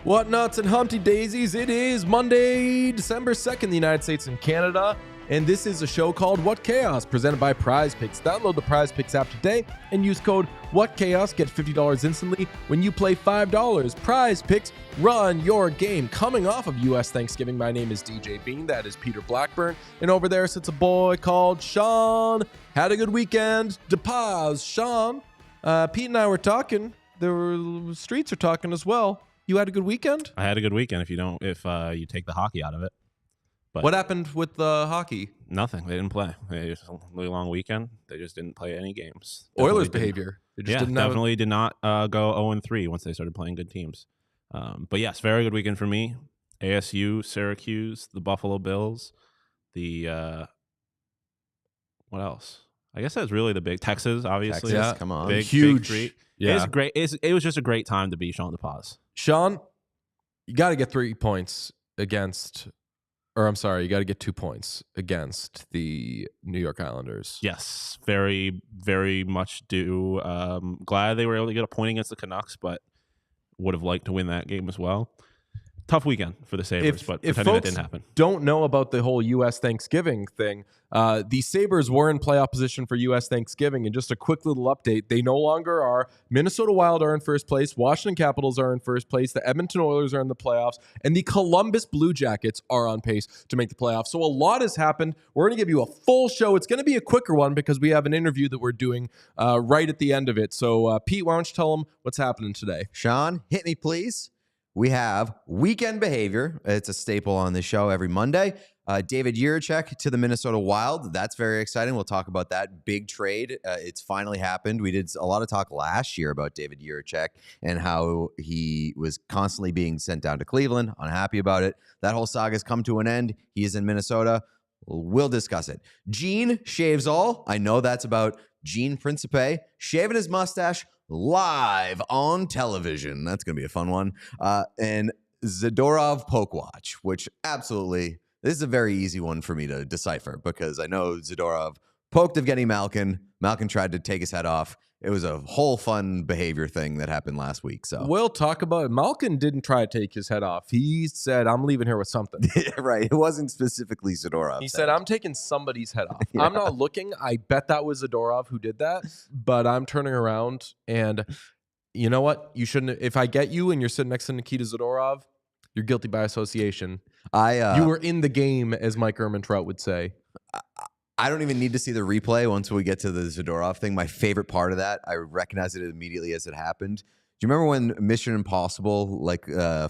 What nuts and Humpty Daisies? It is Monday, December 2nd in the United States and Canada, and this is a show called What Chaos, presented by Prize Picks. Download the Prize Picks app today and use code WhatChaos. Get $50 instantly when you play $5. Prize Picks, run your game. Coming off of U.S. Thanksgiving, my name is DJ Bean. That is Peter Blackburn. And over there sits a boy called Sean. Had a good weekend. DePaz, Sean. Pete and I were talking. The streets are talking as well. You had a good weekend? I had a good weekend if you take the hockey out of it. But what happened with the hockey? Nothing. They didn't play. They just a really long weekend. They just didn't play any games. Oilers behavior. They just definitely did not go 0-3 once they started playing good teams. But yes, very good weekend for me. ASU, Syracuse, the Buffalo Bills, the what else? I guess that's really the big Texas, obviously. Texas, yeah. Come on. Big treat. Yeah. It's great. It was just a great time to be Sean DePaz. Sean, you got to get 3 points against, or I'm sorry, you got to get 2 points against the New York Islanders. Yes, very, very much do. Glad they were able to get a point against the Canucks, but would have liked to win that game as well. Tough weekend for the Sabres, but pretending that didn't happen. Don't know about the whole U.S. Thanksgiving thing. The Sabres were in playoff position for U.S. Thanksgiving, and just a quick little update, they no longer are. Minnesota Wild are in first place. Washington Capitals are in first place. The Edmonton Oilers are in the playoffs, and the Columbus Blue Jackets are on pace to make the playoffs. So a lot has happened. We're going to give you a full show. It's going to be a quicker one because we have an interview that we're doing right at the end of it. So, Pete, why don't you tell them what's happening today? Sean, hit me, please. We have weekend behavior. It's a staple on the show every Monday. David Jiricek to the Minnesota Wild. That's very exciting. We'll talk about that big trade. It's finally happened. We did a lot of talk last year about David Jiricek and how he was constantly being sent down to Cleveland. Unhappy about it. That whole saga's come to an end. He is in Minnesota. We'll discuss it. Gene shaves all. I know that's about Gene Principe shaving his mustache live on television. That's going to be a fun one. And Zadorov Poke Watch, which absolutely, this is a very easy one for me to decipher because I know Zadorov poked Evgeny Malkin. Malkin tried to take his head off. It was a whole fun behavior thing that happened last week. So we'll talk about it. Malkin didn't try to take his head off. He said, I'm leaving here with something. Right. It wasn't specifically Zadorov. He said, I'm taking somebody's head off. Yeah. I'm not looking. I bet that was Zadorov who did that, but I'm turning around and you know what? You shouldn't. If I get you and you're sitting next to Nikita Zadorov, you're guilty by association. You were in the game, as Mike Ehrmantraut would say. I don't even need to see the replay once we get to the Zadorov thing. My favorite part of that, I recognized it immediately as it happened. Do you remember when Mission Impossible,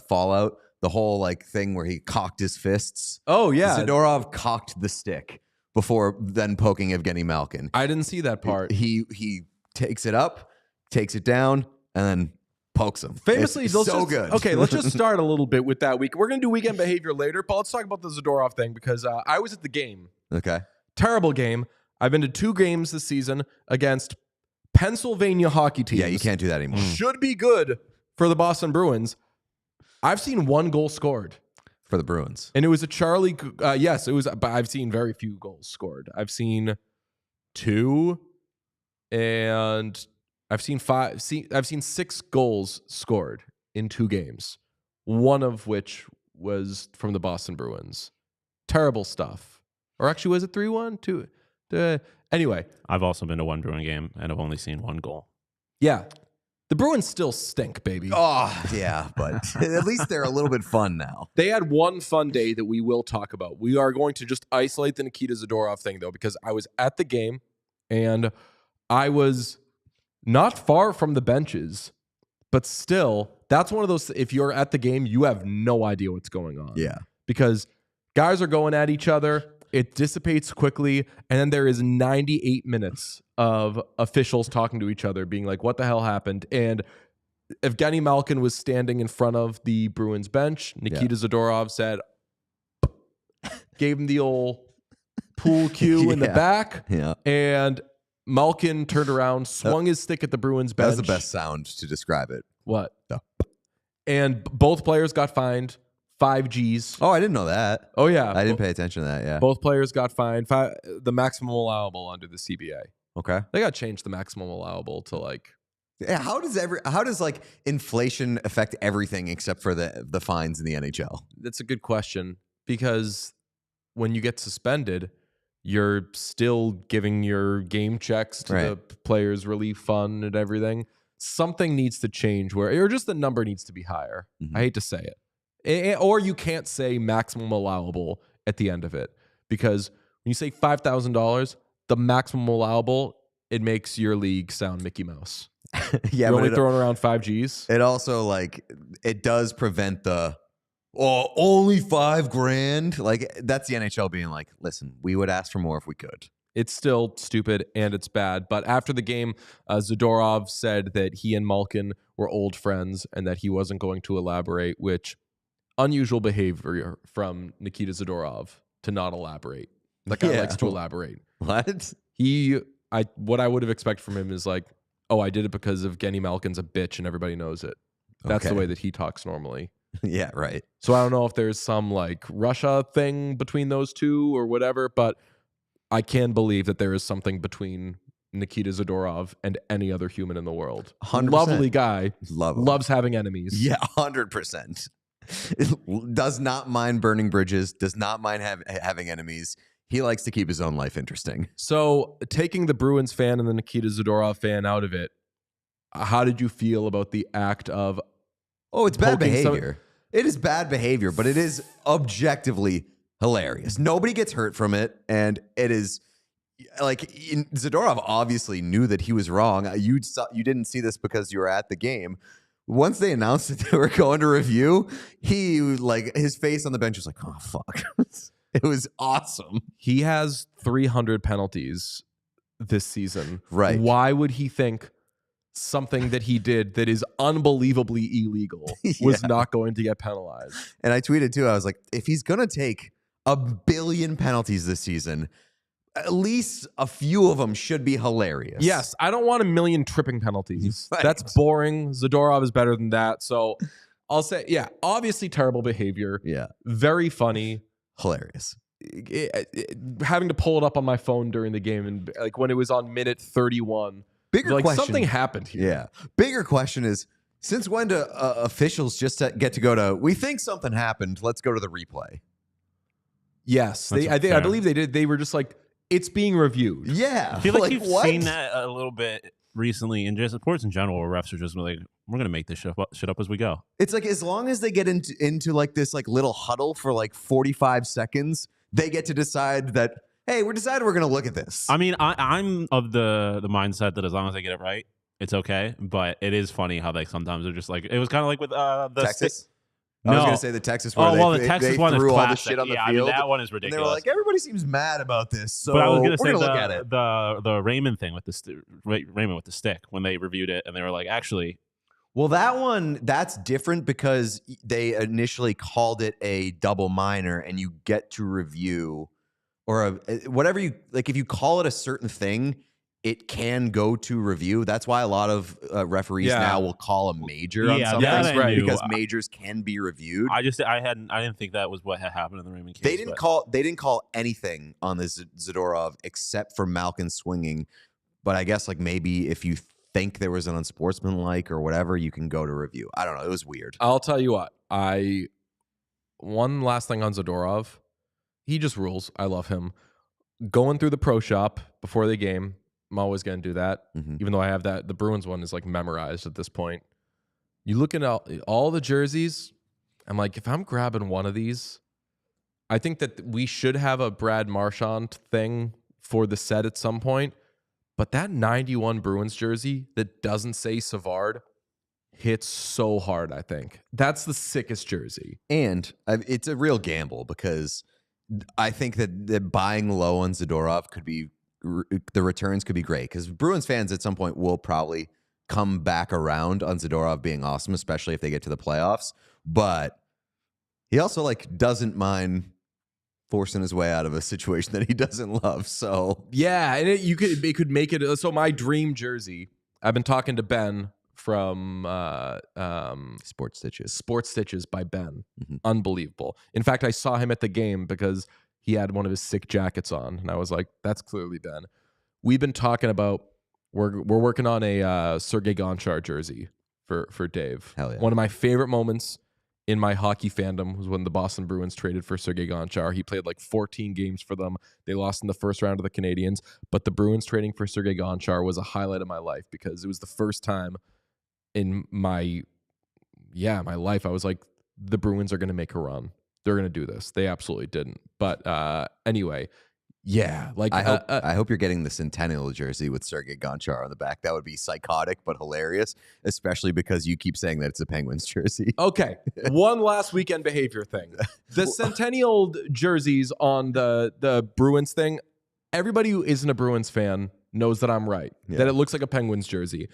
Fallout, the whole thing where he cocked his fists? Oh, yeah. Zadorov cocked the stick before then poking Evgeny Malkin. I didn't see that part. He takes it up, takes it down, and then pokes him. Famously, so good. Okay, let's just start a little bit with that week. We're going to do weekend behavior later, but let's talk about the Zadorov thing because I was at the game. Okay. Terrible game. I've been to 2 games this season against Pennsylvania hockey teams. Yeah, you can't do that anymore. Should be good for the Boston Bruins. I've seen 1 goal scored. For the Bruins. And it was a Charlie. Yes, it was. But I've seen very few goals scored. I've seen 2 and I've seen 5. I've seen 6 goals scored in 2 games. One of which was from the Boston Bruins. Terrible stuff. Or actually, was it 3-1? 2? Anyway. I've also been to 1 Bruin game, and I've only seen 1 goal. Yeah. The Bruins still stink, baby. Oh, yeah, but at least they're a little bit fun now. They had one fun day that we will talk about. We are going to just isolate the Nikita Zadorov thing, though, because I was at the game, and I was not far from the benches, but still, that's one of those, if you're at the game, you have no idea what's going on. Yeah. Because guys are going at each other, it dissipates quickly, and then there is 98 minutes of officials talking to each other, being like, what the hell happened? And Evgeny Malkin was standing in front of the Bruins bench. Nikita Zadorov said, gave him the old pool cue in the back. Yeah. And Malkin turned around, swung his stick at the Bruins bench. That was the best sound to describe it. What? The And both players got fined 5 Gs. Oh, I didn't know that. Oh, yeah. I didn't pay attention to that. Yeah. Both players got fined the maximum allowable under the CBA. Okay. They got changed the maximum allowable to like. Yeah, how does like inflation affect everything except for the fines in the NHL? That's a good question, because when you get suspended, you're still giving your game checks to the players' relief fund and everything. Something needs to change or just the number needs to be higher. I hate to say it. Or you can't say maximum allowable at the end of it, because when you say $5,000, the maximum allowable, it makes your league sound Mickey Mouse. Yeah, you're only throwing around 5 Gs. It also like it does prevent the only $5,000. Like that's the NHL being like, listen, we would ask for more if we could. It's still stupid and it's bad. But after the game, Zadorov said that he and Malkin were old friends and that he wasn't going to elaborate, which unusual behavior from Nikita Zadorov to not elaborate. That guy likes to elaborate. What? What I would have expected from him is like, oh, I did it because of Evgeny Malkin's a bitch and everybody knows it. That's the way that he talks normally. Yeah, right. So I don't know if there's some like Russia thing between those two or whatever, but I can believe that there is something between Nikita Zadorov and any other human in the world. 100%. Lovely guy. Loves having enemies. Yeah, 100%. Does not mind burning bridges. Does not mind having enemies. He likes to keep his own life interesting. So taking the Bruins fan and the Nikita Zadorov fan out of it, how did you feel about the act of... Oh, it's bad behavior. It is bad behavior, but it is objectively hilarious. Nobody gets hurt from it, and it is like Zadorov obviously knew that he was wrong. You didn't see this because you were at the game. Once they announced that they were going to review, he like his face on the bench was like, "Oh fuck." It was awesome. He has 300 penalties this season. Right. Why would he think something that he did that is unbelievably illegal was not going to get penalized? And I tweeted too. I was like, if he's going to take 1 billion penalties this season, at least a few of them should be hilarious. Yes. I don't want 1 million tripping penalties. Right. That's boring. Zadorov is better than that. So I'll say, yeah, obviously terrible behavior. Yeah. Very funny. Hilarious. Having to pull it up on my phone during the game, and like when it was on minute 31, bigger like question, something happened here. Yeah. Bigger question is, since when do officials just get to go to, we think something happened, let's go to the replay? Yes. I believe they did. They were just like, it's being reviewed. Yeah. I feel like you've seen that a little bit recently in just sports in general, where refs are just like, we're going to make this shit up as we go. It's like, as long as they get into like this like little huddle for like 45 seconds, they get to decide that, hey, we're deciding we're going to look at this. I mean, I'm of the mindset that as long as they get it right, it's okay. But it is funny how they sometimes are just like, it was kind of like with the Texas. No. I was going to say the Texas where the Texas they one is threw all the classic. shit on the yeah, field. I mean, that one is ridiculous. And they were like, everybody seems mad about this, so but I was going to say look at it. the Raymond thing with Raymond with the stick, when they reviewed it and they were like, actually. Well, that one, that's different because they initially called it a double minor, and you get to review or whatever you like. If you call it a certain thing, it can go to review. That's why a lot of referees now will call a major on something, right? Because majors can be reviewed. I didn't think that was what had happened in the Raymond case. They didn't call anything on this Zadorov except for Malkin swinging. But I guess like maybe if you think there was an unsportsmanlike or whatever, you can go to review. I don't know. It was weird. I'll tell you what. One last thing on Zadorov. He just rules. I love him. Going through the pro shop before the game, I'm always going to do that, even though I have that. The Bruins one is like memorized at this point. You look at all the jerseys, I'm like, if I'm grabbing one of these, I think that we should have a Brad Marchand thing for the set at some point. But that 91 Bruins jersey that doesn't say Savard hits so hard, I think. That's the sickest jersey. And it's a real gamble because I think that buying low on Zadorov could be, the returns could be great because Bruins fans at some point will probably come back around on Zadorov being awesome, especially if they get to the playoffs. But he also like doesn't mind forcing his way out of a situation that he doesn't love. So yeah, and it could make it. So my dream jersey. I've been talking to Ben from Sports Stitches by Ben. Unbelievable. In fact, I saw him at the game because he had one of his sick jackets on, and I was like, "That's clearly Ben." We've been talking about we're working on a Sergei Gonchar jersey for Dave. Hell yeah. One of my favorite moments in my hockey fandom was when the Boston Bruins traded for Sergei Gonchar. He played like 14 games for them. They lost in the first round of the Canadiens, but the Bruins trading for Sergei Gonchar was a highlight of my life because it was the first time in my life I was like, the Bruins are going to make a run. They're going to do this. They absolutely didn't. But anyway, yeah. Like I hope you're getting the Centennial jersey with Sergei Gonchar on the back. That would be psychotic but hilarious, especially because you keep saying that it's a Penguins jersey. Okay, one last weekend behavior thing. The Centennial jerseys on the Bruins thing, everybody who isn't a Bruins fan knows that I'm right, that it looks like a Penguins jersey.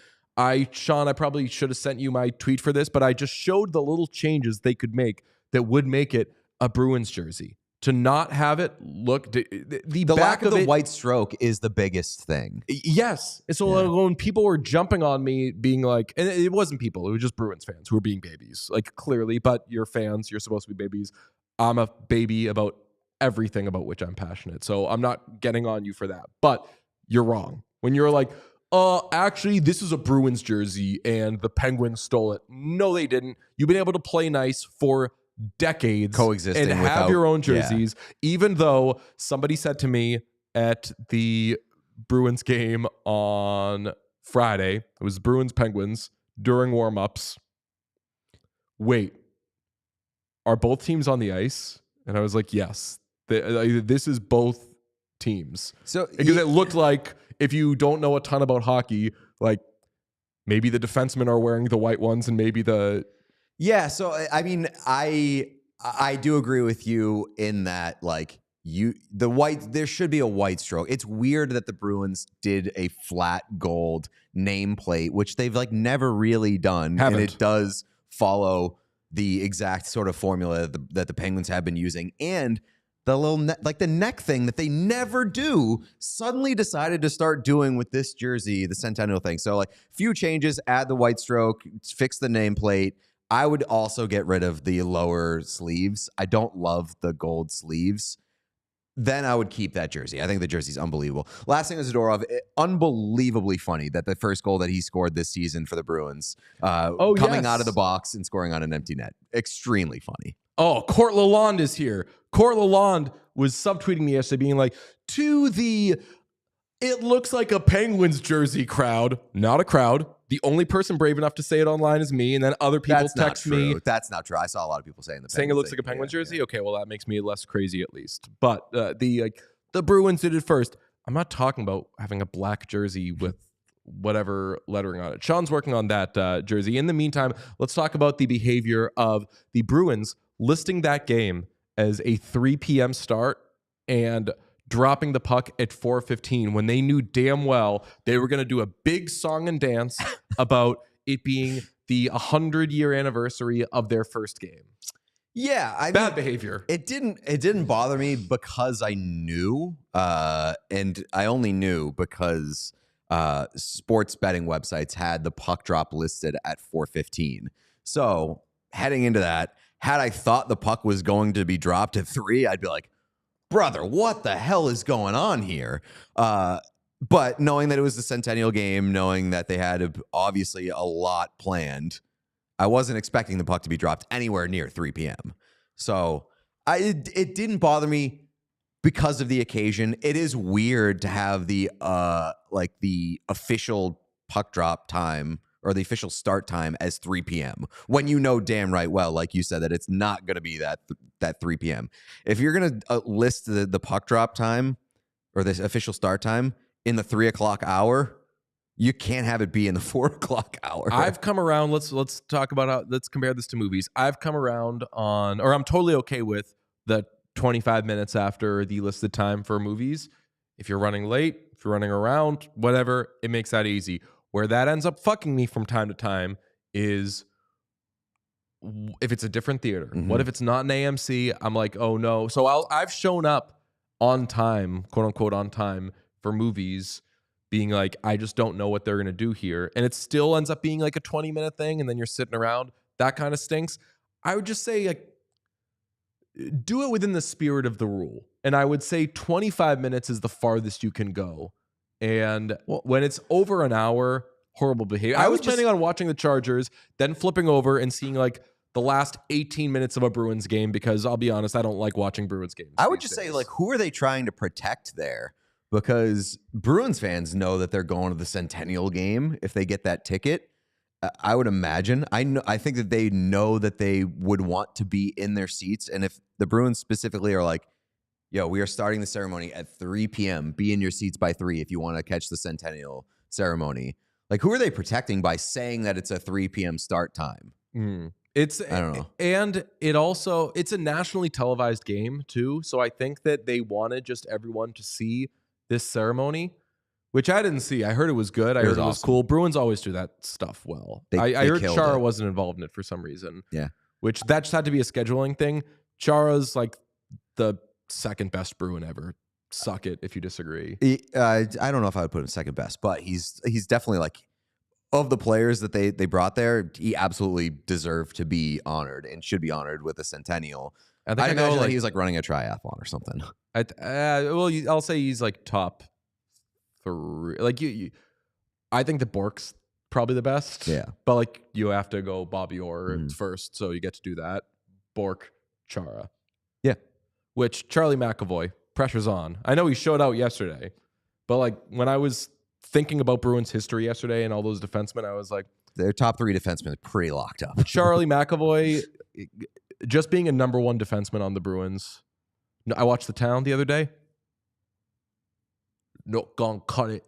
Sean, I probably should have sent you my tweet for this, but I just showed the little changes they could make that would make it a Bruins jersey. To not have it look, the back lack of the it, white stroke is the biggest thing. Yes. And so when people were jumping on me being like, and it wasn't people, it was just Bruins fans who were being babies, like clearly, but you're fans, you're supposed to be babies. I'm a baby about everything about which I'm passionate. So I'm not getting on you for that, but you're wrong. When you're like, actually, this is a Bruins jersey and the Penguins stole it. No, they didn't. You've been able to play nice for decades, coexisting and have your own jerseys, even though somebody said to me at the Bruins game on Friday, it was Bruins Penguins during warmups, wait, are both teams on the ice? And I was like, yes, this is both teams. So because it looked like, if you don't know a ton about hockey, like maybe the defensemen are wearing the white ones and maybe the Yeah, so I mean, I do agree with you in that, like, there should be a white stroke. It's weird that the Bruins did a flat gold nameplate, which they've like never really done, and it does follow the exact sort of formula that the Penguins have been using, and the little the neck thing that they never do suddenly decided to start doing with this jersey, the Centennial thing. So like, few changes, add the white stroke, fix the nameplate. I would also get rid of the lower sleeves. I don't love the gold sleeves. Then I would keep that jersey. I think the jersey's unbelievable. Last thing is Zadorov. Unbelievably funny that the first goal that he scored this season for the Bruins, coming out of the box and scoring on an empty net. Extremely funny. Oh, Court Lalonde is here. Court Lalonde was subtweeting me yesterday being like, it looks like a Penguins jersey crowd. Not a crowd. The only person brave enough to say it online is me, and then other people text me. That's not true. I saw a lot of people saying it looks like a Penguins jersey. Yeah. Okay, well that makes me less crazy at least. But the Bruins did it first. I'm not talking about having a black jersey with whatever lettering on it. Sean's working on that jersey. In the meantime, let's talk about the behavior of the Bruins listing that game as a 3 p.m. start and dropping the puck at 4:15 when they knew damn well they were going to do a big song and dance about it being the 100-year anniversary of their first game. Yeah, bad behavior. It didn't bother me because I knew, and I only knew because sports betting websites had the puck drop listed at 4:15. So heading into that, had I thought the puck was going to be dropped at 3, I'd be like, brother, what the hell is going on here? But knowing that it was the Centennial game, knowing that they had obviously a lot planned, I wasn't expecting the puck to be dropped anywhere near 3 p.m. So it didn't bother me because of the occasion. It is weird to have the official puck drop time or the official start time as 3 p.m. when you know damn right well, like you said, that it's not going to be that 3 p.m. If you're going to list the puck drop time or this official start time, in the 3 o'clock hour, you can't have it be in the 4 o'clock hour. I've come around. Let's talk about let's compare this to movies. I've come around or I'm totally okay with the 25 minutes after the listed time for movies. If you're running late, if you're running around, whatever, it makes that easy. Where that ends up fucking me from time to time is if it's a different theater. Mm-hmm. What if it's not an AMC? I'm like, oh no. So I've shown up on time, quote unquote on time, for movies, being like, I just don't know what they're going to do here. And it still ends up being like a 20-minute thing, and then you're sitting around. That kind of stinks. I would just say, like, do it within the spirit of the rule. And I would say 25 minutes is the farthest you can go. And when it's over an hour, horrible behavior. I was planning on watching the Chargers, then flipping over and seeing like the last 18 minutes of a Bruins game, because I'll be honest, I don't like watching Bruins games. I would just say, like, who are they trying to protect there? Because Bruins fans know that they're going to the Centennial game if they get that ticket. I would imagine. I think that they know that they would want to be in their seats. And if the Bruins specifically are like, yo, we are starting the ceremony at 3 p.m. Be in your seats by 3 if you want to catch the Centennial ceremony. Like, who are they protecting by saying that it's a 3 p.m. start time? I don't know. And it's a nationally televised game too. So I think that they wanted just everyone to see this ceremony, which I didn't see. I heard it was good. I heard it was cool. Bruins always do that stuff well. I heard Chara wasn't involved in it for some reason. Yeah. Which that just had to be a scheduling thing. Chara's like the second best Bruin ever. Suck it if you disagree. I don't know if I would put him second best, but he's definitely, like, of the players that they brought there, he absolutely deserved to be honored and should be honored with a Centennial. I imagine that he's like running a triathlon or something. I'll say he's like top 3. Like I think that Bork's probably the best. Yeah, but like you have to go Bobby Orr first, so you get to do that. Bork, Chara. Yeah, which Charlie McAvoy, pressure's on. I know he showed out yesterday, but like when I was thinking about Bruins history yesterday and all those defensemen, I was like, their top 3 defensemen are pretty locked up. Charlie McAvoy, just being a number 1 defenseman on the Bruins. I watched The Town the other day. Not gonna cut it.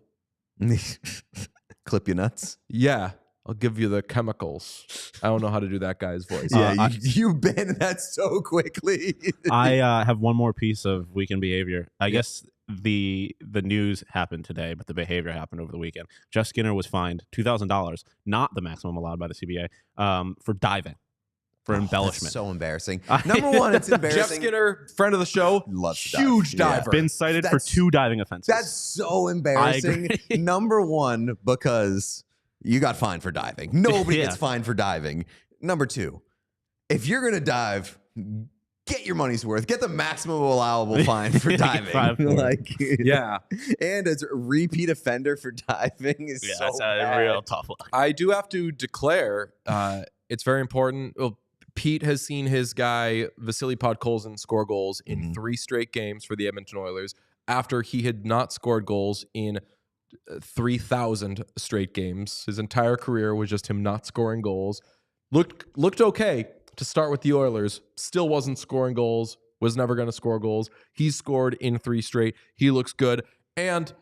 Clip your nuts. Yeah, I'll give you the chemicals. I don't know how to do that guy's voice. Yeah, you banned that so quickly. I have one more piece of weekend behavior. I guess the news happened today, but the behavior happened over the weekend. Jeff Skinner was fined $2,000, not the maximum allowed by the CBA, for diving, for embellishment. That's so embarrassing. Number one, it's embarrassing. Jeff Skinner, friend of the show, loves huge diver. Been cited for 2 diving offenses. That's so embarrassing. Number one, because you got fined for diving. Nobody gets fined for diving. Number 2, if you're going to dive, get your money's worth. Get the maximum allowable fine for diving. And as a repeat offender for diving is so that's bad. A real tough look. I do have to declare, it's very important. Well, Pete has seen his guy Vasily Podkolzin score goals in 3 straight games for the Edmonton Oilers after he had not scored goals in 3,000 straight games. His entire career was just him not scoring goals. Looked okay to start with the Oilers, still wasn't scoring goals, was never going to score goals. He's scored in 3 straight. He looks good. And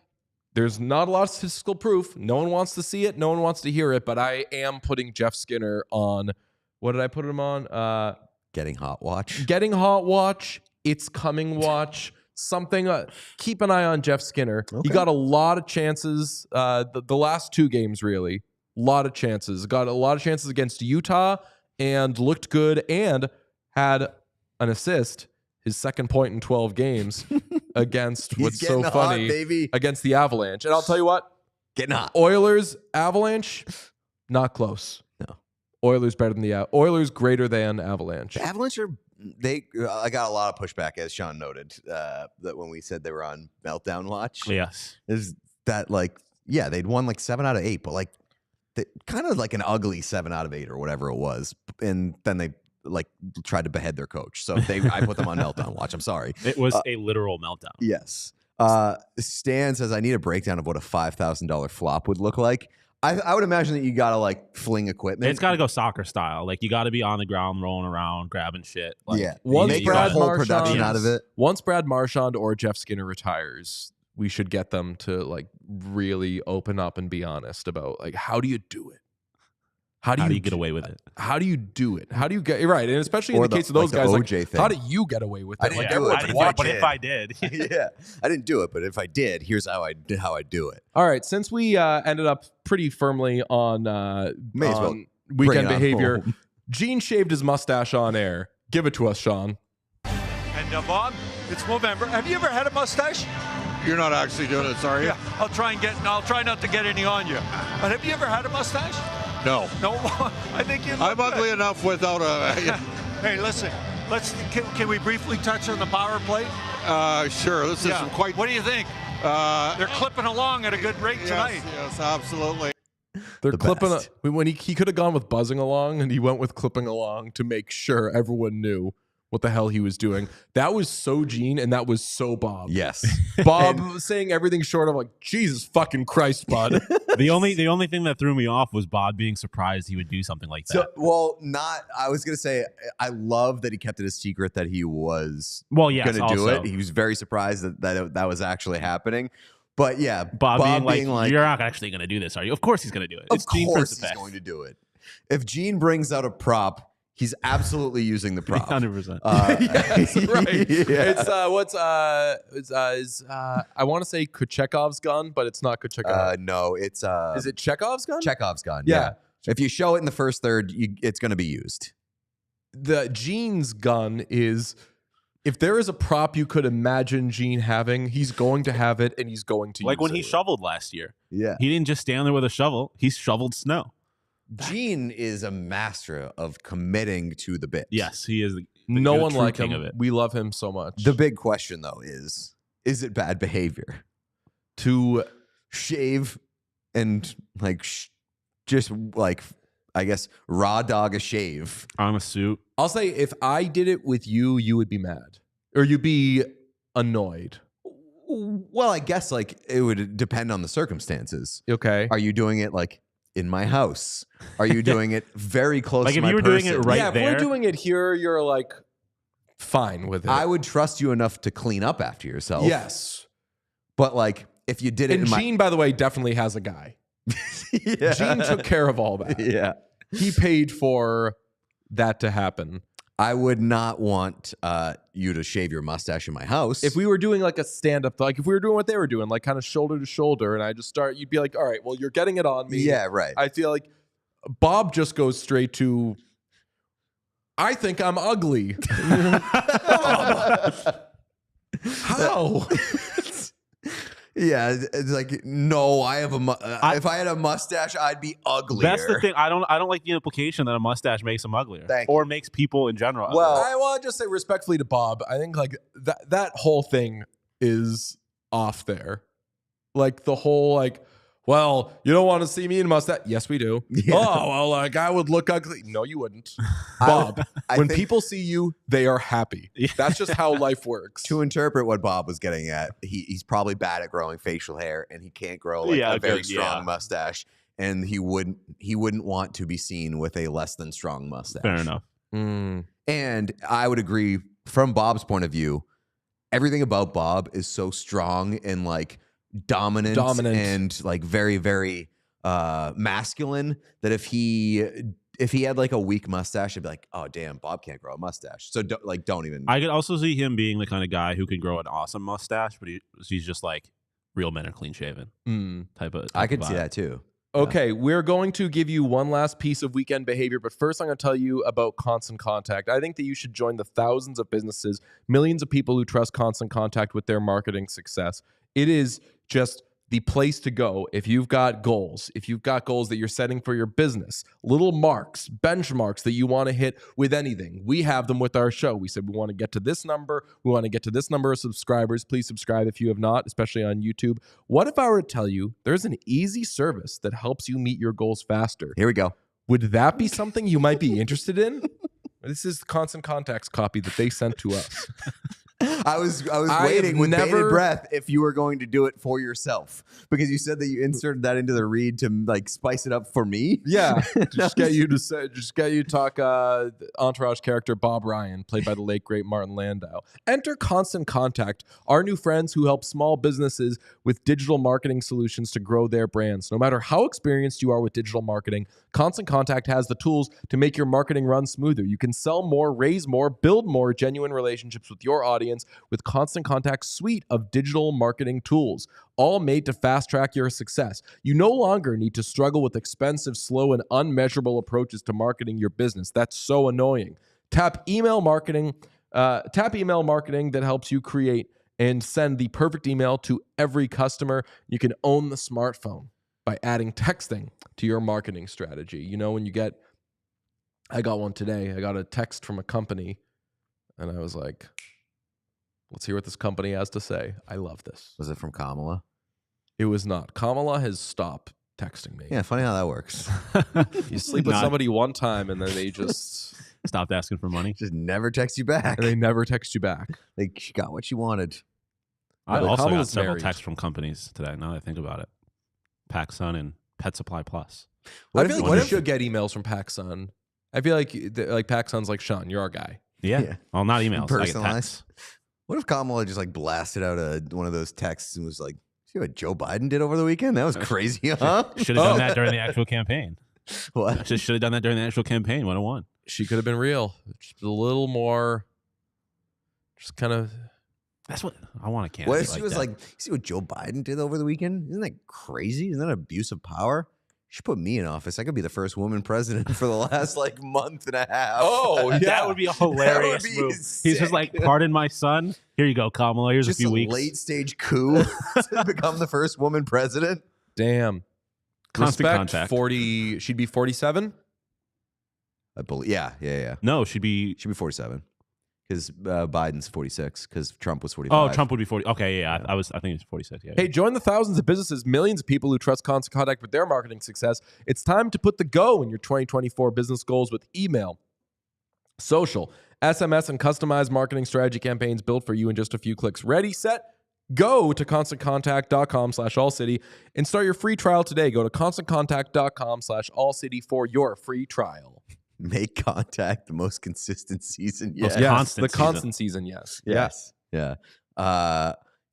there's not a lot of statistical proof. No one wants to see it. No one wants to hear it. But I am putting Jeff Skinner on, what did I put him on? Getting hot watch. Getting hot watch. It's coming watch. Something. Keep an eye on Jeff Skinner. Okay. He got a lot of chances. The last 2 games, really. A lot of chances. Got a lot of chances against Utah and looked good and had an assist, his second point in 12 games against what's so funny, baby. Against the Avalanche. And I'll tell you what, getting hot. Oilers, Avalanche, not close. No. Oilers better than the Oilers greater than Avalanche. The Avalanche I got a lot of pushback, as Sean noted, that when we said they were on meltdown watch. Yes. Is that they'd won like 7 out of 8, but kind of like an ugly 7 out of 8 or whatever it was. And then they tried to behead their coach. So I put them on meltdown watch. I'm sorry. It was a literal meltdown. Yes. Stan says, I need a breakdown of what a $5,000 flop would look like. I would imagine that you got to fling equipment. It's got to go soccer style. You got to be on the ground, rolling around, grabbing shit. Make a whole production out of it. Once Brad Marchand or Jeff Skinner retires, we should get them to like really open up and be honest about like, how do you do it? How do you get away with it? How do you do it? How do you get right? And especially in the case of those guys, like, how do you get away with it? I didn't Like, do everyone's it, watching. But if I did, Yeah, I didn't do it, but if I did, here's how I do it. All right, since we ended up pretty firmly on, May as well on bring weekend it on behavior, home. Gene shaved his mustache on air. Give it to us, Sean. And Bob, it's Movember. Have you ever had a mustache? You're not actually doing it, sorry. Yeah, I'll try not to get any on you. But have you ever had a mustache? No. No, I think you. I'm ugly enough without a. Hey, listen. Can we briefly touch on the power play? Sure. This is quite. What do you think? They're clipping along at a good rate tonight. Yes, absolutely. They're The clipping best. when he could have gone with buzzing along, and he went with clipping along to make sure everyone knew what the hell he was doing. That was so Gene, and that was so Bob. Yes. Bob saying everything short of like, Jesus fucking Christ, bud. the only thing that threw me off was Bob being surprised he would do something like that. I was going to say, I love that he kept it a secret that he was Yes, going to do also. it. He was very surprised that was actually happening. But yeah, Bob being like, you're not actually going to do this, are you? Of course he's going to do it. Of It's Gene course he's Principe. going to do it. If Gene brings out a prop, he's absolutely using the prop. 100%. Yes, right. Yeah. It's I want to say Kuchekov's gun, but it's not Kuchekov. No, it's Is it Chekhov's gun? Chekhov's gun. Yeah. If you show it in the first third, it's going to be used. The Gene's gun is, if there is a prop you could imagine Gene having, he's going to have it, and he's going to Like use when it. he shoveled last year. Yeah. He didn't just stand there with a shovel. He shoveled snow. Gene is a master of committing to the bit. Yes, he is. No the one true like king him. of it. We love him so much. The big question, though, is it bad behavior to shave and like just like, I guess, raw dog a shave? On a suit. I'll say, if I did it with you, you would be mad, or you'd be annoyed. Well, I guess like it would depend on the circumstances. Okay. Are you doing it like in my house? Are you doing it very close Like to if my you were doing person? it right yeah, if there. we're doing it here, you're like fine with it. I would trust you enough to clean up after yourself. Yes. But like if you did it And in Gene, by the way, definitely has a guy. yeah. Gene took care of all that. Yeah. He paid for that to happen. I would not want you to shave your mustache in my house. If we were doing like a stand-up, like if we were doing what they were doing, like kind of shoulder to shoulder, and I just start, you'd be like, all right, well, you're getting it on me. Yeah, right. I feel like Bob just goes straight to, I think I'm ugly. How? Yeah, it's like, no, I have if I had a mustache, I'd be uglier. That's the thing. I don't like the implication that a mustache makes him uglier. Thank or makes people in general uglier. Well, I want to just say respectfully to Bob, I think like that whole thing is off there. Like the whole like, well, you don't want to see me in a mustache. Yes, we do. Yeah. Oh, well, like I would look ugly. No, you wouldn't. Bob, I when think- people see you, they are happy. That's just how life works. to interpret what Bob was getting at, he's probably bad at growing facial hair, and he can't grow like Yeah, a very good, strong yeah. mustache, and he wouldn't want to be seen with a less than strong mustache. Fair enough. Mm. And I would agree from Bob's point of view, everything about Bob is so strong and like dominant. And like very, very masculine that if he had like a weak mustache, I'd be like, oh damn, Bob can't grow a mustache. So don't even. I could also see him being the kind of guy who can grow an awesome mustache, but he's just like real men are clean shaven type of. I could vibe. see that too. Okay, we're going to give you one last piece of weekend behavior, but first I'm going to tell you about Constant Contact. I think that you should join the thousands of businesses, millions of people who trust Constant Contact with their marketing success. It is just the place to go if you've got goals, that you're setting for your business, little marks, benchmarks that you want to hit with anything. We have them with our show. We said we want to get to this number. We want to get to this number of subscribers. Please subscribe if you have not, especially on YouTube. What if I were to tell you there's an easy service that helps you meet your goals faster? Here we go. Would that be something you might be interested in? This is the Constant Contact's copy that they sent to us. I was I waiting have with bated never- breath if you were going to do it for yourself, because you said that you inserted that into the read to like spice it up for me. Yeah, just get you to talk Entourage character Bob Ryan, played by the late great Martin Landau. Enter Constant Contact, our new friends who help small businesses with digital marketing solutions to grow their brands. No matter how experienced you are with digital marketing, Constant Contact has the tools to make your marketing run smoother. You can sell more, raise more, build more genuine relationships with your audience with Constant Contact's suite of digital marketing tools, all made to fast track your success. You no longer need to struggle with expensive, slow, and unmeasurable approaches to marketing your business. That's so annoying. Tap email marketing that helps you create and send the perfect email to every customer. You can own the smartphone by adding texting to your marketing strategy. You know, when I got one today. I got a text from a company, and I was like, let's hear what this company has to say. I love this. Was it from Kamala? It was not. Kamala has stopped texting me. Yeah, funny how that works. You sleep with somebody one time, and then they just stopped asking for money. Just never text you back. and they never text you back. Like, she got what she wanted. I But also got Kamala's several married. texts from companies today. Now that I think about it, PacSun and Pet Supply Plus. I feel like you should get emails from PacSun. I feel like PacSun's like, Sean, you're our guy. Yeah. Well, not emails. I get Personalized. texts. What if Kamala just like blasted out one of those texts and was like, "See what Joe Biden did over the weekend? That was crazy, huh?" Should have done that during the actual campaign. What? Should have done that during the actual campaign. 101. She could have been real. Just a little more, just kind of. That's what I want. A candidate. What if she was that. like, "See what Joe Biden did over the weekend? Isn't that crazy? Isn't that abuse of power? She put me in office. I could be the first woman president for the last like month and a half." Oh, yeah. That would be a hilarious be move. sick. He's just like, "Pardon my son. Here you go, Kamala. Here's Just a few a weeks." late stage coup to become the first woman president. Damn. Constant Respect, Contact. 40. She'd be 47. I believe. Yeah. No, she'd be. She'd be 47 because Biden's 46 because Trump was 45. Oh, Trump would be 40. Okay, yeah. I think it's 46. Yeah. Hey, join the thousands of businesses, millions of people who trust Constant Contact with their marketing success. It's time to put the go in your 2024 business goals with email, social, SMS, and customized marketing strategy campaigns built for you in just a few clicks. Ready, set, go to ConstantContact.com/allcity and start your free trial today. Go to ConstantContact.com/allcity for your free trial. Make contact the most consistent season yet. Most Yes, constant the season. constant season, yes. Yes. Yeah.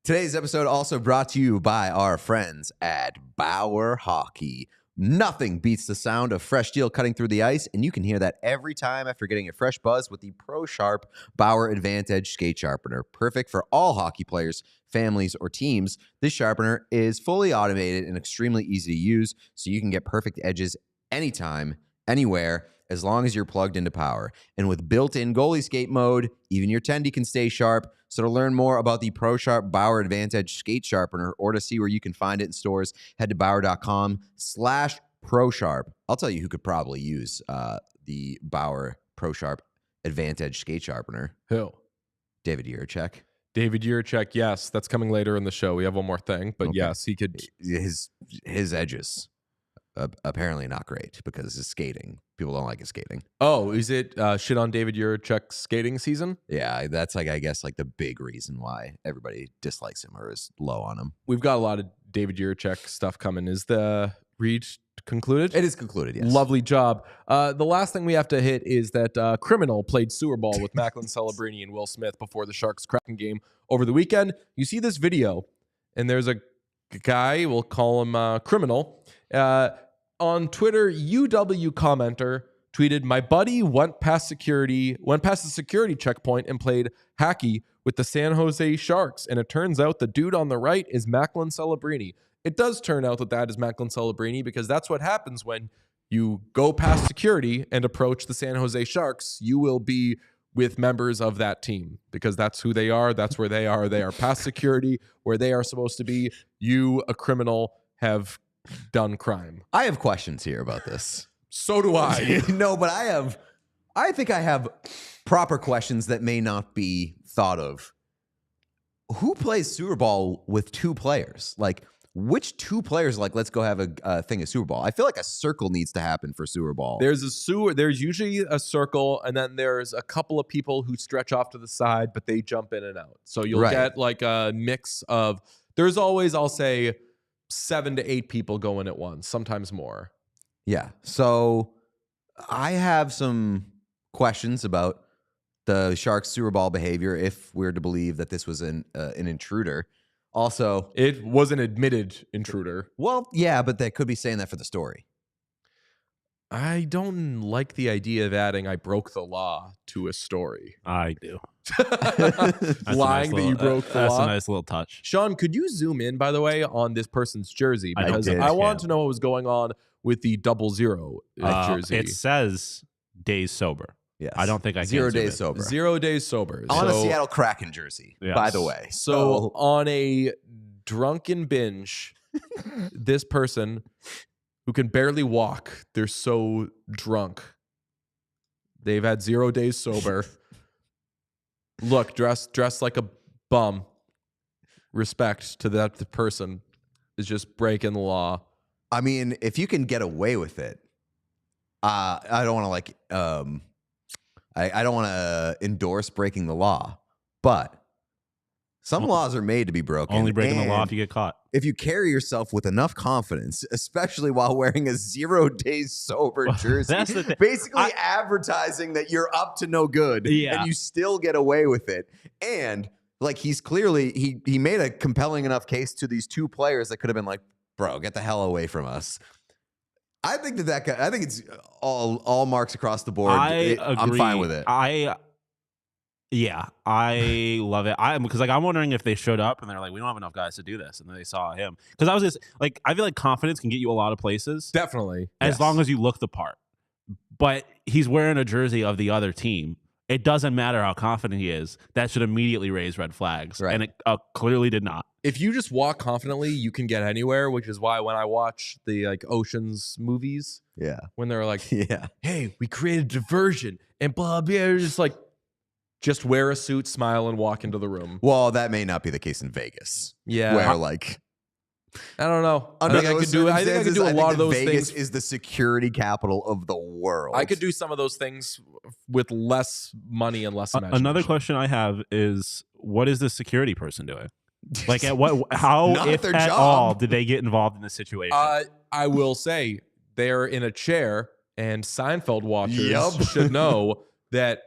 Today's episode also brought to you by our friends at Bauer Hockey. Nothing beats the sound of fresh steel cutting through the ice, and you can hear that every time after getting a fresh buzz with the Pro Sharp Bauer Advantage Skate Sharpener. Perfect for all hockey players, families, or teams. This sharpener is fully automated and extremely easy to use, so you can get perfect edges anytime, anywhere, as long as you're plugged into power. And with built-in goalie skate mode, even your tendy can stay sharp. So to learn more about the Pro Sharp Bauer Advantage Skate Sharpener or to see where you can find it in stores, head to Bauer.com/ProSharp. I'll tell you who could probably use the Bauer Pro Sharp Advantage Skate Sharpener. Who? David Jiricek. David Jiricek, yes. That's coming later in the show. We have one more thing, but Okay. yes, he could. His edges, apparently not great because his skating. People don't like his skating. Oh, is it shit on David Jiricek's skating season? Yeah, that's like, I guess, like the big reason why everybody dislikes him or is low on him. We've got a lot of David Jiricek stuff coming. Is the read concluded? It is concluded, yes. Lovely job. The last thing we have to hit is that Criminal played sewer ball with Macklin Celebrini and Will Smith before the Sharks Kraken game over the weekend. You see this video, and there's a guy, we'll call him Criminal. On Twitter, UW commenter tweeted, "My buddy went past the security checkpoint and played hacky with the San Jose Sharks, and it turns out the dude on the right is Macklin Celebrini." It does turn out that is Macklin Celebrini because that's what happens when you go past security and approach the San Jose Sharks. You will be with members of that team because that's who they are. That's where they are. They are past security where they are supposed to be. You, a criminal, have done crime. I have questions here about this. So do I. No, but I think I have proper questions that may not be thought of. Who plays sewer ball with two players? Like, which two players are like, let's go have a thing of Super Bowl? I feel like a circle needs to happen for Super Bowl. There's usually a circle, and then there's a couple of people who stretch off to the side, but they jump in and out. So you'll get like a mix of. There's always, I'll say, 7 to 8 people going at once, sometimes more. Yeah. So I have some questions about the Sharks' Super Bowl behavior, if we're to believe that this was an intruder. Also, it was an admitted intruder. Well, yeah, but they could be saying that for the story. I don't like the idea of adding "I broke the law" to a story. I do. Lying that you broke the law. That's a nice little touch. Sean, could you zoom in, by the way, on this person's jersey? Because did, I want to know what was going on with the 00 jersey. It says days sober. Yes. I don't think I can 0 zoom days in. sober. 0 days sober. On a So- Seattle Kraken jersey, Yes. by the way. So on a drunken binge, this person who can barely walk, they're so drunk. They've had 0 days sober. Look, dressed like a bum. Respect to that person is just breaking the law. I mean, if you can get away with it, I don't want to like I don't want to endorse breaking the law, but some laws are made to be broken. Only breaking the law and if you get caught. if you carry yourself with enough confidence, especially while wearing a 0 days sober jersey, That's the thing. basically advertising that you're up to no good, Yeah. and you still get away with it. And like he's clearly he made a compelling enough case to these two players that could have been like, bro, get the hell away from us. I think that guy. I think it's all marks across the board. I agree. I'm fine with it. I love it. Because I'm wondering if they showed up and they're like, we don't have enough guys to do this, and then they saw him. Because I was just like, I feel like confidence can get you a lot of places Definitely. as Yes. long as you look the part. But he's wearing a jersey of the other team. It doesn't matter how confident he is. That should immediately raise red flags, Right. and it clearly did not. If you just walk confidently, you can get anywhere, which is why when I watch the like Ocean's movies, Yeah, when they're like, yeah. hey, we created diversion and blah, blah, it's just like, just wear a suit, smile, and walk into the room. Well, that may not be the case in Vegas. Yeah. where like I don't know. I under think I those could do. I think I could do a circumstances, lot of that those Vegas things. is the security capital of the world. I could do some of those things with less money and less imagination. Another question I have is, what is the security person doing? Like, at what? How, Not if their at job. all, did they get involved in this situation? I will say they're in a chair, and Seinfeld watchers Yup. should know that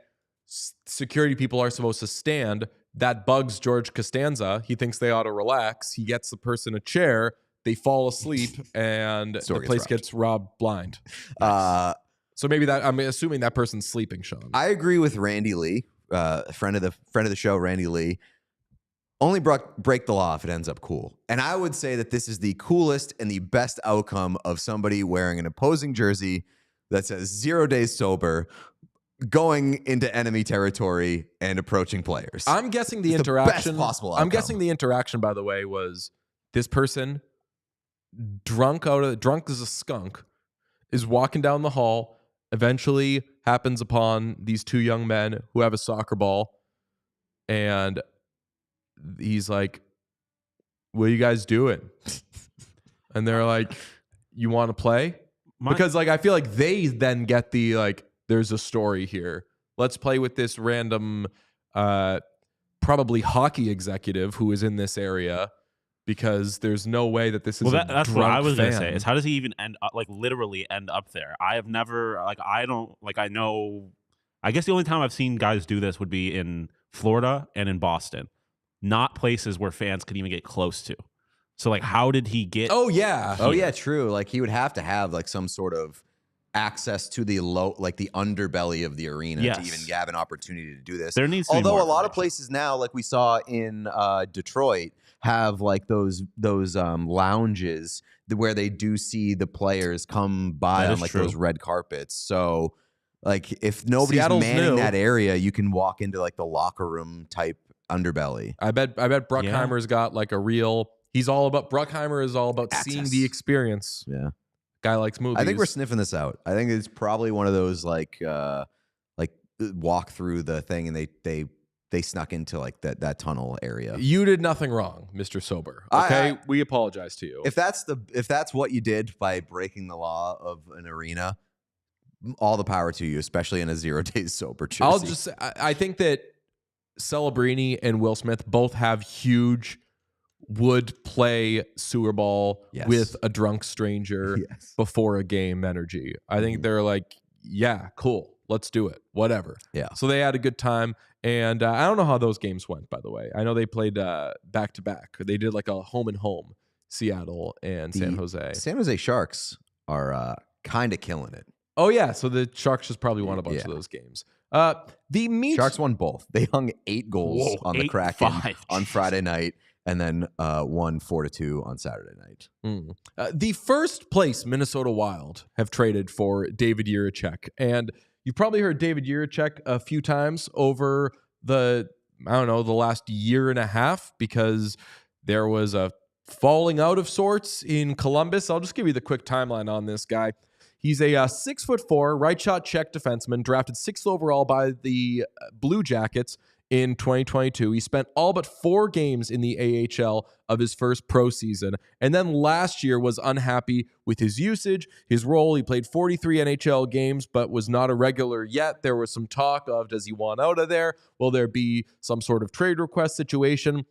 security people are supposed to stand. That bugs George Costanza. He thinks they ought to relax. He gets the person a chair. They fall asleep, and Store the gets place robbed. gets robbed blind. So maybe that I'm assuming that person's sleeping, Sean. I agree with Randy Lee, friend of the show, Randy Lee. Only break the law if it ends up cool. And I would say that this is the coolest and the best outcome of somebody wearing an opposing jersey that says 0 days sober, going into enemy territory and approaching players. I'm guessing the It's the interaction. best possible I'm outcome. guessing the interaction, by the way, was this person drunk as a skunk is walking down the hall. Eventually, happens upon these two young men who have a soccer ball, and he's like, "What are you guys doing?" And they're like, "You want to play?" Because like I feel like they then get the like, there's a story here. Let's play with this random, probably hockey executive who is in this area, because there's no way that this is. that's a what I drunk was gonna fan. say. Is how does he even end up, like literally end up there? I have never, like, I don't, like, I know. I guess the only time I've seen guys do this would be in Florida and in Boston, not places where fans could even get close to. So like, how did he get? Oh yeah. Oh yeah, true. Like he would have to have like some sort of access to the like the underbelly of the arena Yes. to even have an opportunity to do this. There needs to be Although more a lot of information. places now, like we saw in Detroit, have like those lounges where they do see the players come by That on is like true. those red carpets. So like if nobody's Seattle's manning new. that area, you can walk into like the locker room type underbelly. I bet Bruckheimer's got like a real. He's all about. Bruckheimer is all about seeing Access. the experience. Yeah. Guy likes movies. I think we're sniffing this out. I think it's probably one of those like walk through the thing and they they snuck into like that tunnel area. You did nothing wrong, Mr. Sober. Okay, we apologize to you. If that's what you did by breaking the law of an arena, all the power to you, especially in a 0 days sober jersey. I'll just say, I think that Celebrini and Will Smith both have huge would play sewer ball with a drunk stranger before a game energy. I think they're like, yeah, cool. Let's do it. Whatever. Yeah. So they had a good time. And I don't know how those games went, by the way. I know they played back to back. They did like a home and home, Seattle and San Jose. San Jose Sharks are kind of killing it. Oh, yeah. So the Sharks just probably won a bunch of those games. The Sharks won both. They hung 8 goals on the Kraken on Friday night and then won 4-2 on Saturday night. The first place Minnesota Wild have traded for David Jiricek. And you've probably heard David Jiricek a few times over the last year and a half because there was a falling out of sorts in Columbus. I'll just give you the quick timeline on this guy. He's a 6'4" right shot Czech defenseman, drafted 6th overall by the Blue Jackets in 2022. He spent all but 4 games in the AHL of his first pro season, and then last year was unhappy with his usage, his role. He played 43 NHL games, but was not a regular yet. There was some talk of, does he want out of there? Will there be some sort of trade request situation?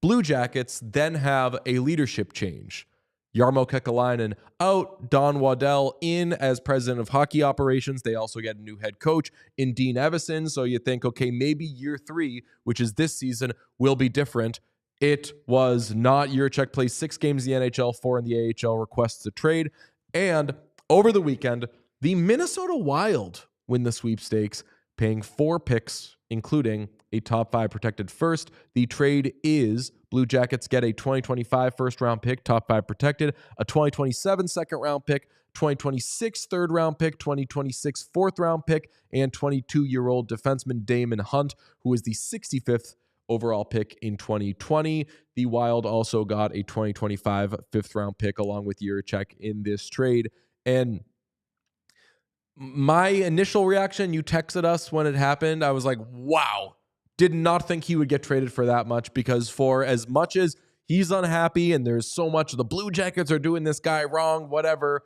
Blue Jackets then have a leadership change. Jarmo Kekalainen out, Don Waddell in as president of hockey operations. They also get a new head coach in Dean Evison. So you think, okay, maybe year 3, which is this season, will be different. It was not. Jiricek plays 6 games in the NHL, 4 in the AHL, requests a trade. And over the weekend, the Minnesota Wild win the sweepstakes, paying 4 picks, including a top 5 protected first. The trade is Blue Jackets get a 2025 first-round pick, top 5 protected, a 2027 second-round pick, 2026 third-round pick, 2026 fourth-round pick, and 22-year-old defenseman Damon Hunt, who is the 65th overall pick in 2020. The Wild also got a 2025 fifth-round pick along with Jiricek in this trade. And my initial reaction, you texted us when it happened, I was like, wow. Did not think he would get traded for that much, because for as much as he's unhappy and there's so much the Blue Jackets are doing this guy wrong, whatever,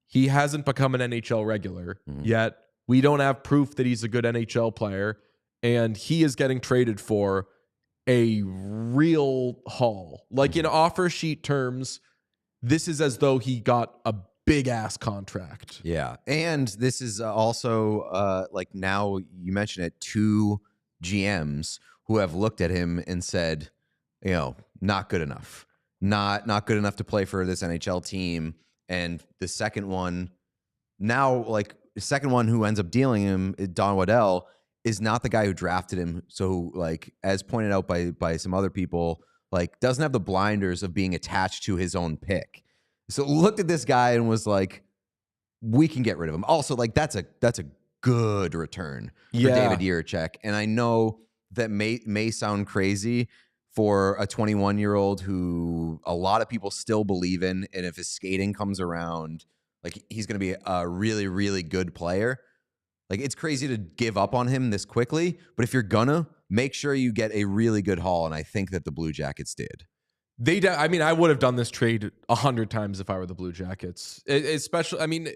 he hasn't become an NHL regular yet. We don't have proof that he's a good NHL player, and he is getting traded for a real haul. Like in offer sheet terms, this is as though he got a big ass contract. Yeah. And this is also like, now you mentioned it, 2 GMs who have looked at him and said, not good enough, not good enough to play for this NHL team. And the second one who ends up dealing him, Don Waddell, is not the guy who drafted him. So like, as pointed out by some other people, like doesn't have the blinders of being attached to his own pick. So looked at this guy and was like, we can get rid of him. Also, like that's a good return for David Jiricek. And I know that may sound crazy for a 21-year-old who a lot of people still believe in. And if his skating comes around, like he's going to be a really, really good player. Like it's crazy to give up on him this quickly, but if you're gonna, make sure you get a really good haul. And I think that the Blue Jackets did. I would have done this trade 100 times if I were the Blue Jackets. Especially,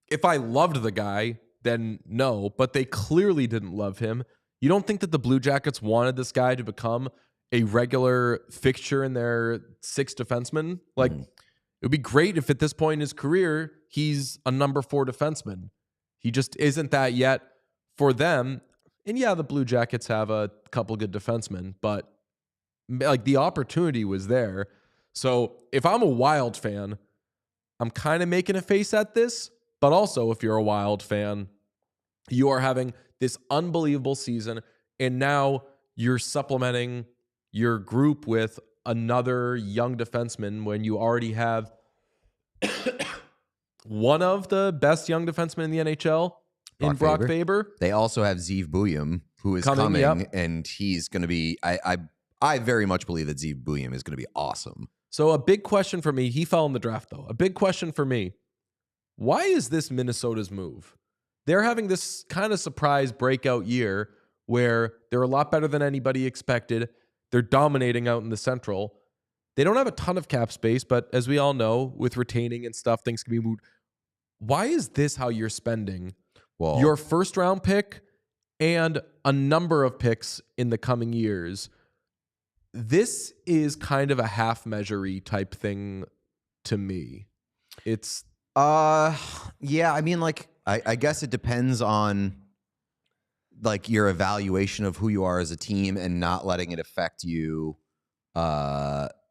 if I loved the guy, then no, but they clearly didn't love him. You don't think that the Blue Jackets wanted this guy to become a regular fixture in their 6th defenseman? Like, it would be great if at this point in his career, he's a number 4 defenseman. He just isn't that yet for them. And yeah, the Blue Jackets have a couple good defensemen, but like the opportunity was there. So if I'm a Wild fan, I'm kind of making a face at this, but also if you're a Wild fan, you are having this unbelievable season, and now you're supplementing your group with another young defenseman when you already have one of the best young defensemen in the NHL in Brock Faber. They also have Zeev Buyum, who is coming and he's going to be, I very much believe that Zeev Buyum is going to be awesome. So a big question for me, he fell in the draft though. A big question for me, why is this Minnesota's move? They're having this kind of surprise breakout year where they're a lot better than anybody expected. They're dominating out in the Central. They don't have a ton of cap space, but as we all know, with retaining and stuff, things can be moved. Why is this how you're spending your first round pick and a number of picks in the coming years? This is kind of a half measure-y type thing to me. It's yeah, I mean, like, I guess it depends on like your evaluation of who you are as a team and not letting it affect you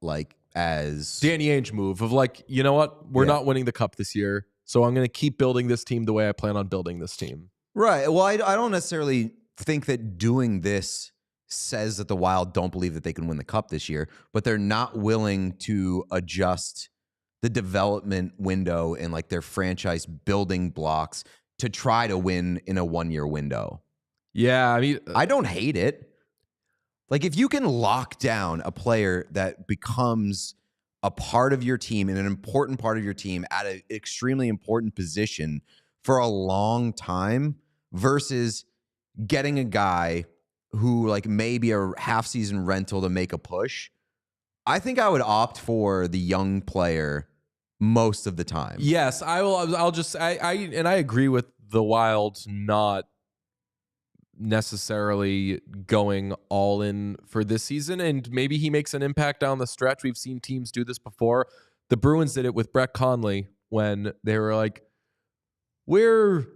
like as Danny Ainge move of like, you know what? We're not winning the cup this year, so I'm going to keep building this team the way I plan on building this team. Right. Well, I don't necessarily think that doing this says that the Wild don't believe that they can win the cup this year, but they're not willing to adjust the development window and like their franchise building blocks to try to win in a 1-year window. Yeah, I mean, I don't hate it. Like, if you can lock down a player that becomes a part of your team and an important part of your team at an extremely important position for a long time versus getting a guy who like maybe a half-season rental to make a push, I think I would opt for the young player most of the time. Yes, I will. I'll just I agree with the Wild not necessarily going all in for this season, and maybe he makes an impact down the stretch. We've seen teams do this before. The Bruins did it with Brett Conley when they were like, we're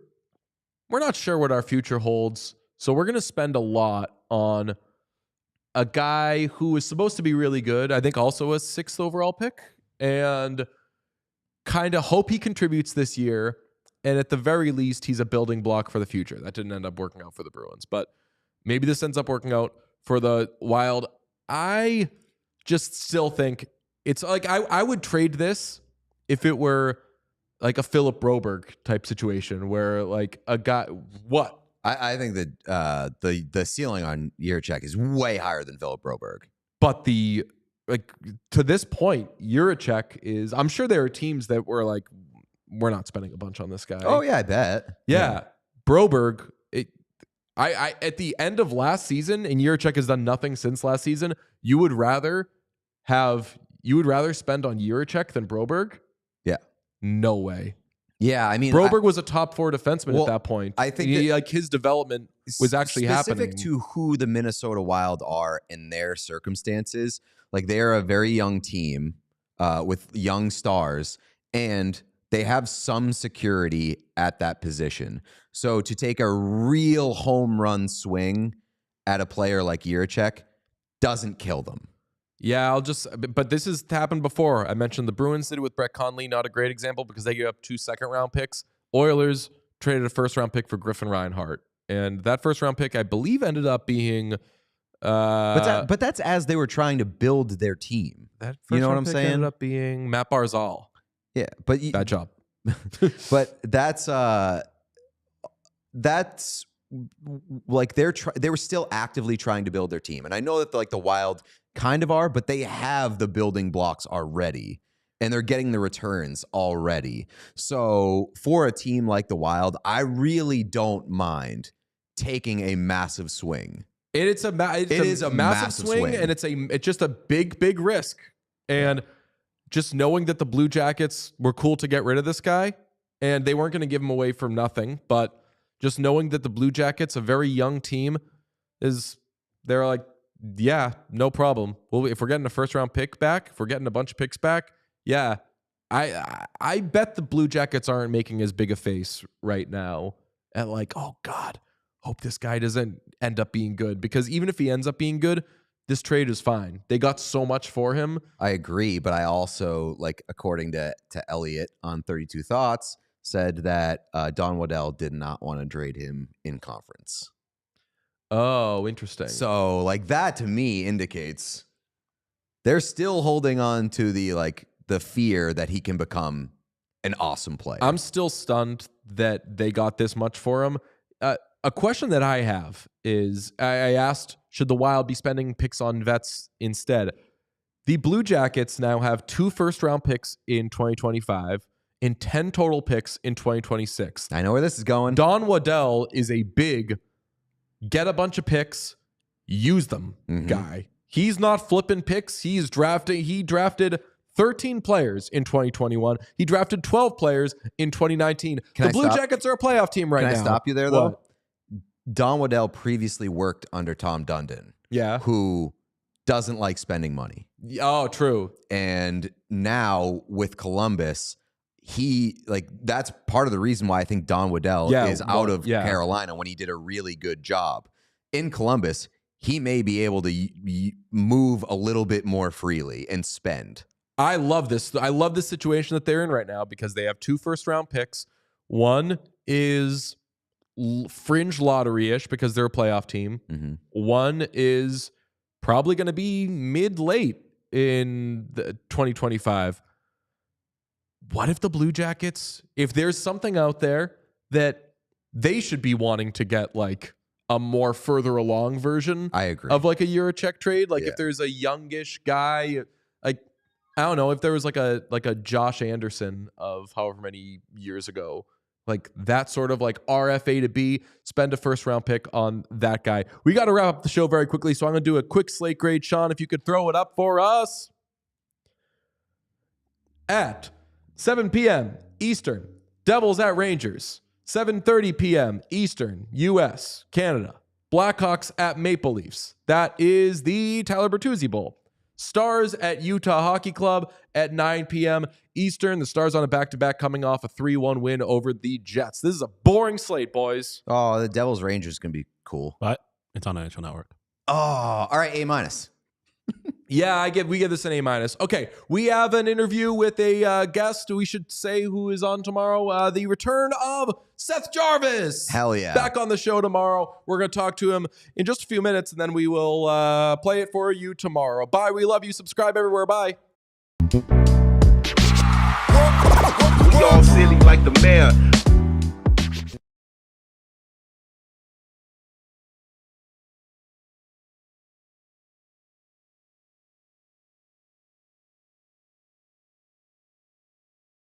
not sure what our future holds, so we're going to spend a lot on a guy who is supposed to be really good, I think also a 6th overall pick, and kind of hope he contributes this year. And at the very least, he's a building block for the future. That didn't end up working out for the Bruins, but maybe this ends up working out for the Wild. I just still think it's like I would trade this if it were like a Philip Broberg type situation where like a guy, what? I think that the ceiling on Jiricek is way higher than Philip Broberg. But to this point, Jiricek is, I'm sure there are teams that were like, we're not spending a bunch on this guy. Oh yeah, I bet. Yeah. Broberg, I at the end of last season, and Jiricek has done nothing since last season, you would rather spend on Jiricek than Broberg? Yeah. No way. Yeah, I mean, Broberg was a top 4 defenseman at that point. I think like his development was actually happening. Specific to who the Minnesota Wild are in their circumstances, like they are a very young team with young stars, and they have some security at that position. So to take a real home run swing at a player like Jiricek doesn't kill them. Yeah, but this has happened before. I mentioned the Bruins did it with Brett Conley, not a great example because they gave up 2 second-round picks. Oilers traded a first-round pick for Griffin Reinhart. And that first-round pick, I believe, ended up being... but that's as they were trying to build their team. That you know what I'm pick saying? Ended up being Matt Barzal. Yeah, but bad job. But that's like they were still actively trying to build their team, and I know that like the Wild kind of are, but they have the building blocks already, and they're getting the returns already. So for a team like the Wild, I really don't mind taking a massive swing. It is a massive swing, and it's just a big risk. And just knowing that the Blue Jackets were cool to get rid of this guy, and they weren't going to give him away from nothing, but just knowing that the Blue Jackets, a very young team, they're like, yeah, no problem. Well, if we're getting a first-round pick back, if we're getting a bunch of picks back, yeah, I bet the Blue Jackets aren't making as big a face right now at like, oh God, hope this guy doesn't end up being good, because even if he ends up being good, this trade is fine. They got so much for him. I agree, but I also, like, according to Elliot on 32 Thoughts, said that Don Waddell did not want to trade him in conference. Oh, interesting. So, like, that to me indicates they're still holding on to the fear that he can become an awesome player. I'm still stunned that they got this much for him. A question that I have is, I asked, should the Wild be spending picks on vets instead? The Blue Jackets now have 2 first-round picks in 2025 and 10 total picks in 2026. I know where this is going. Don Waddell is a big get a bunch of picks, use them guy. He's not flipping picks. He drafted 13 players in 2021. He drafted 12 players in 2019. The Blue Jackets are a playoff team right now. Can I stop you there, though? Don Waddell previously worked under Tom Dundon. Yeah. Who doesn't like spending money. Oh, true. And now with Columbus, that's part of the reason why I think Don Waddell is out of Carolina when he did a really good job. In Columbus, he may be able to move a little bit more freely and spend. I love this. I love the situation that they're in right now because they have 2 first-round picks. One is fringe lottery-ish because they're a playoff team. One is probably going to be mid-late in 2025. What if the Blue Jackets, if there's something out there that they should be wanting to get like a more further along version I agree. of like a Jiricek trade, like if there's a youngish guy, like I don't know, if there was like a Josh Anderson of however many years ago, like that sort of like RFA to B, spend a first round pick on that guy. We got to wrap up the show very quickly, so I'm going to do a quick slate grade. Sean, if you could throw it up for us. At 7 p.m. Eastern, Devils at Rangers. 7:30 p.m. Eastern, U.S., Canada. Blackhawks at Maple Leafs. That is the Tyler Bertuzzi Bowl. Stars at Utah Hockey Club at 9 p.m. Eastern. The Stars on a back-to-back coming off a 3-1 win over the Jets. This is a boring slate, boys. Oh, the Devils Rangers is going to be cool. But it's on NHL Network. Oh, all right, A-. Yeah, we give this an A-. Okay, we have an interview with a guest. We should say who is on tomorrow. The return of Seth Jarvis. Hell yeah. Back on the show tomorrow. We're going to talk to him in just a few minutes, and then we will play it for you tomorrow. Bye. We love you. Subscribe everywhere. Bye. We all silly like the mayor.